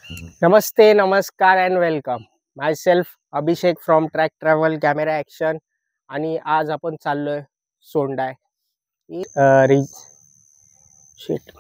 Namaste, Namaskar and welcome. Myself Abhishek from Track Travel Camera Action आणि आज आपण चाललोय सोंडाय. शिट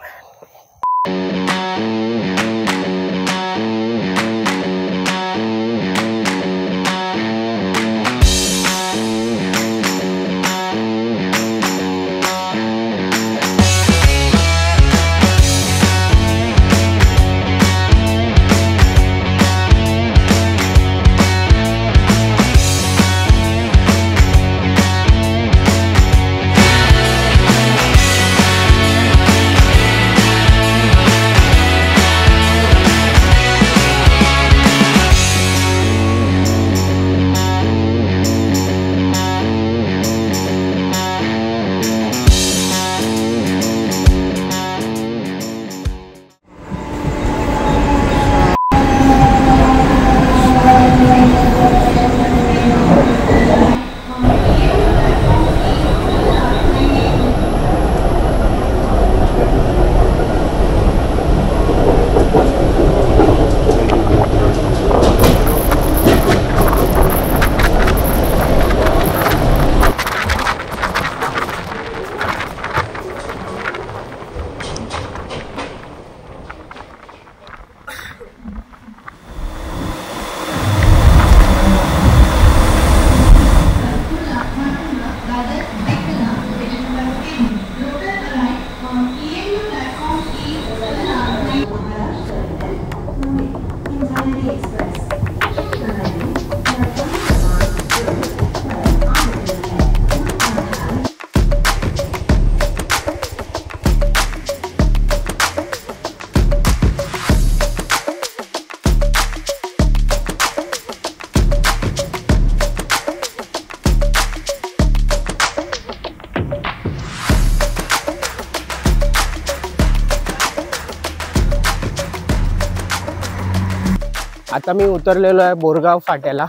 आता मी उतरलेलो आहे बोरगाव फाट्याला.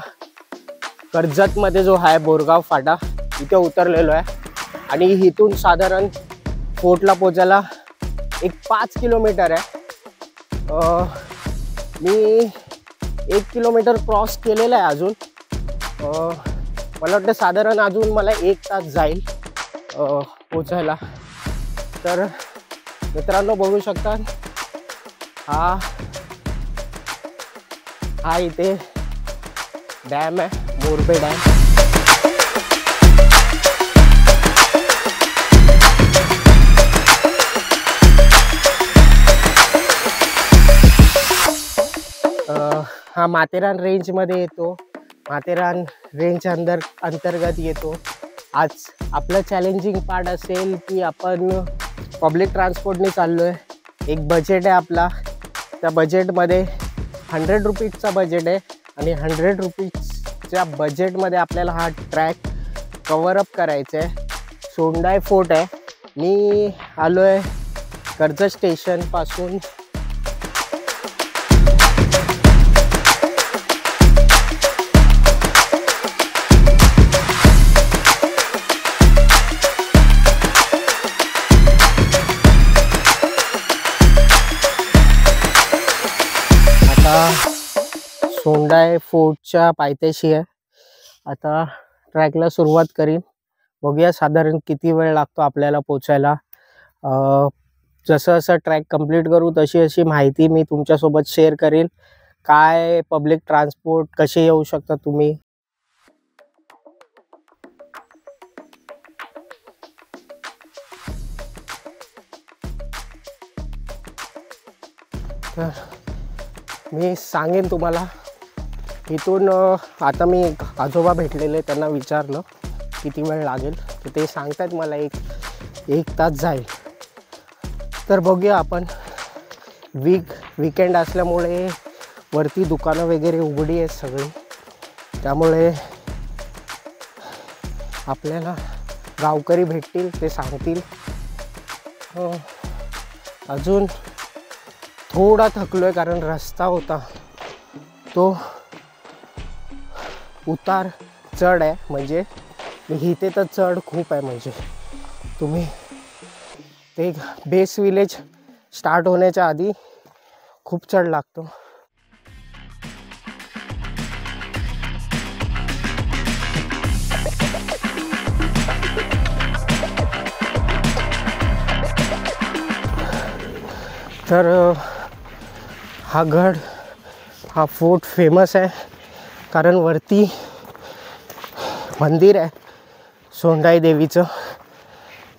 कर्जतमध्ये जो आहे बोरगाव फाटा इथे उतरलेलो आहे आणि इथून साधारण फोर्टला पोचायला एक 5 किलोमीटर आहे. मी 1 किलोमीटर क्रॉस केलेलं आहे अजून. मला वाटतं साधारण अजून मला 1 तास जाईल पोचायला. तर मित्रांनो बघू शकता हा इथे डॅम आहे, मोरबे डॅम. हा माथेरान रेंजमध्ये येतो. माथेरान रेंज अंतर्गत येतो. आज आपलं चॅलेंजिंग पार्ट असेल की आपण पब्लिक ट्रान्सपोर्टने चाललो आहे. एक बजेट आहे आपला. त्या बजेटमध्ये 100 रुपीजचा बजेट आहे आणि 100 रुपीजच्या बजेटमध्ये आपल्याला हा ट्रॅक कवरअप करायचा आहे. सोंडाय फोर्ट आहे. मी आलो आहे कर्जत स्टेशनपासून. सोंडाय फोर्टच्या पायथ्याशी आहे. आता ट्रॅकला सुरुवात करीन. बघूया साधारण किती वेळ लागतो आपल्याला पोचायला. जसं जसं ट्रॅक कंप्लीट करू तशी अशी माहिती मी तुमच्यासोबत शेअर करीन. काय पब्लिक ट्रान्सपोर्ट कसे येऊ शकता तुम्ही. तर मी सांगेन तुम्हाला इथून. आता मी आजोबा भेटलेले, त्यांना विचारलं किती वेळ लागेल तर ते सांगतात मला एक तास जाईल. तर बघूया आपण. वीकेंड असल्यामुळे वरती दुकानं वगैरे उघडी आहेत सगळी, त्यामुळे आपल्याला गावकरी भेटतील, ते सांगतील. अजून थोडा थकलोय कारण रस्ता होता तो उतार चढ आहे. म्हणजे इथे तर चढ खूप आहे. म्हणजे तुम्ही ते बेस विलेज स्टार्ट होण्याच्या आधी खूप चढ लागतो. तर हा गड, हा फोर्ट फेमस आहे कारण वरती मंदिर आहे सोंडाई देवीचं.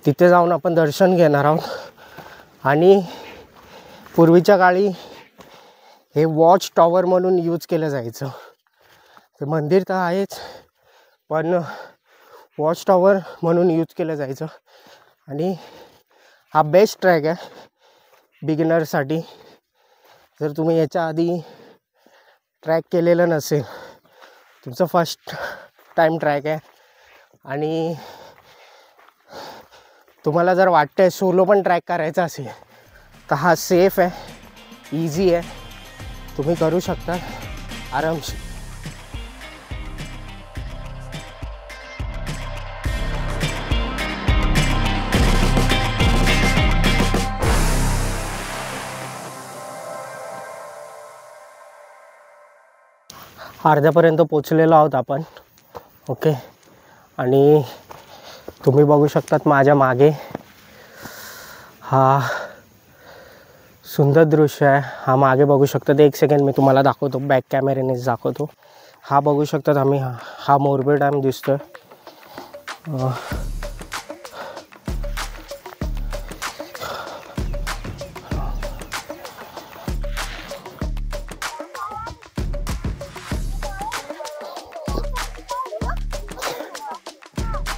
तिथे जाऊन आपण दर्शन घेणार आहोत. आणि पूर्वीच्या काळी हे वॉच टॉवर म्हणून यूज केलं जायचं. ते मंदिर तर आहेच, पण वॉच टॉवर म्हणून यूज केलं जायचं. आणि हा बेस्ट ट्रॅक आहे बिगिनरसाठी. जर तुम्ही याच्या आधी ट्रॅक केलेलं नसेल, तुमचं फर्स्ट टाईम ट्रॅक आहे, आणि तुम्हाला जर वाटतंय सोलो पण ट्रॅक करायचा असेल तर हा सेफ आहे, इझी आहे, तुम्ही करू शकता आरामशीर. अर्ध्यापर्यंत पोचलेलो आहोत आपण. ओके, आणि तुम्ही बघू शकतात माझ्या मागे हा सुंदर दृश्य आहे. हा मागे बघू शकतात, एक सेकंड मी तुम्हाला दाखवतो, बॅक कॅमेऱ्यानेच दाखवतो. हा बघू शकतात आम्ही, हा मोरबे डॅम दिसतोय.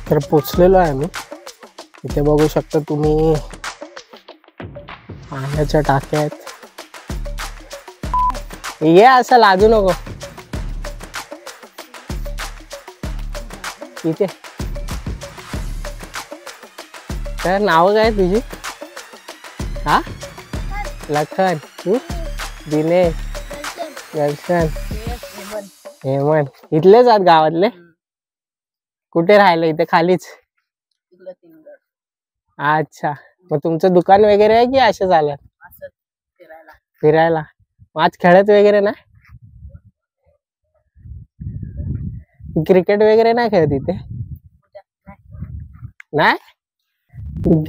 तर पोचलेलो आहे मी. इथे बघू शकता तुम्ही पाण्याच्या टाक्या आहेत. ये असं लाजू नको. इथे तर नाव काय तुझी? हा, लखन. तू? दिनेश, दर्शन, हेमंत. इथलेच आहात गावातले? कुठे राहिले? इथे खालीच? अच्छा, मग तुमचं दुकान वगैरे आहे की असं झालं फिरायला? मग आज खेळत वगैरे नाही? क्रिकेट वगैरे नाही खेळत इथे? नाही,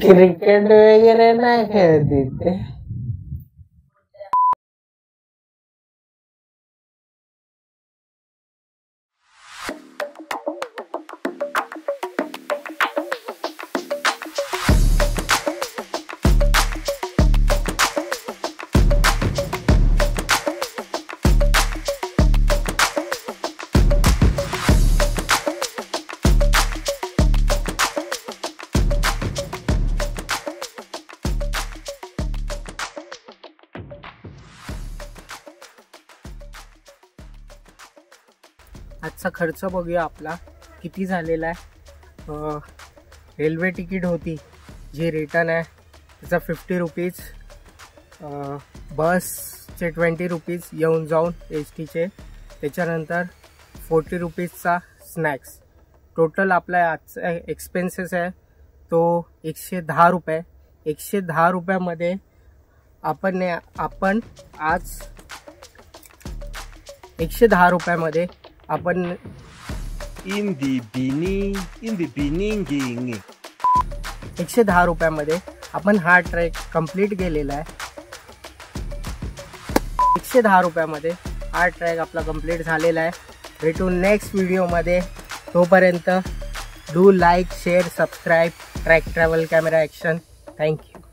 क्रिकेट वगैरे नाही खेळत इथे. आजचा खर्च बघूया आपला किती झालेला आहे. रेल्वे तिकीट होती जी रिटर्न आहे त्याचा 50 रुपीज, बसचे 20 रुपीज येऊन जाऊन एसटीचे, त्याच्यानंतर 40 रुपीजचा स्नॅक्स. टोटल आपला आजचा एक्सपेन्सेस आहे तो 110 रुपये. 110 रुपयामध्ये आपण आज 110 रुपयामध्ये आपण इन दी बिनिंग 110 रुपयामध्ये आपण हा ट्रेक कंप्लीट केलेला आहे. 110 रुपयामध्ये हा ट्रॅक आपला कंप्लीट झालेला आहे. भेटू नेक्स्ट व्हिडिओमध्ये. तोपर्यंत do like, share, subscribe track travel camera action. Thank you.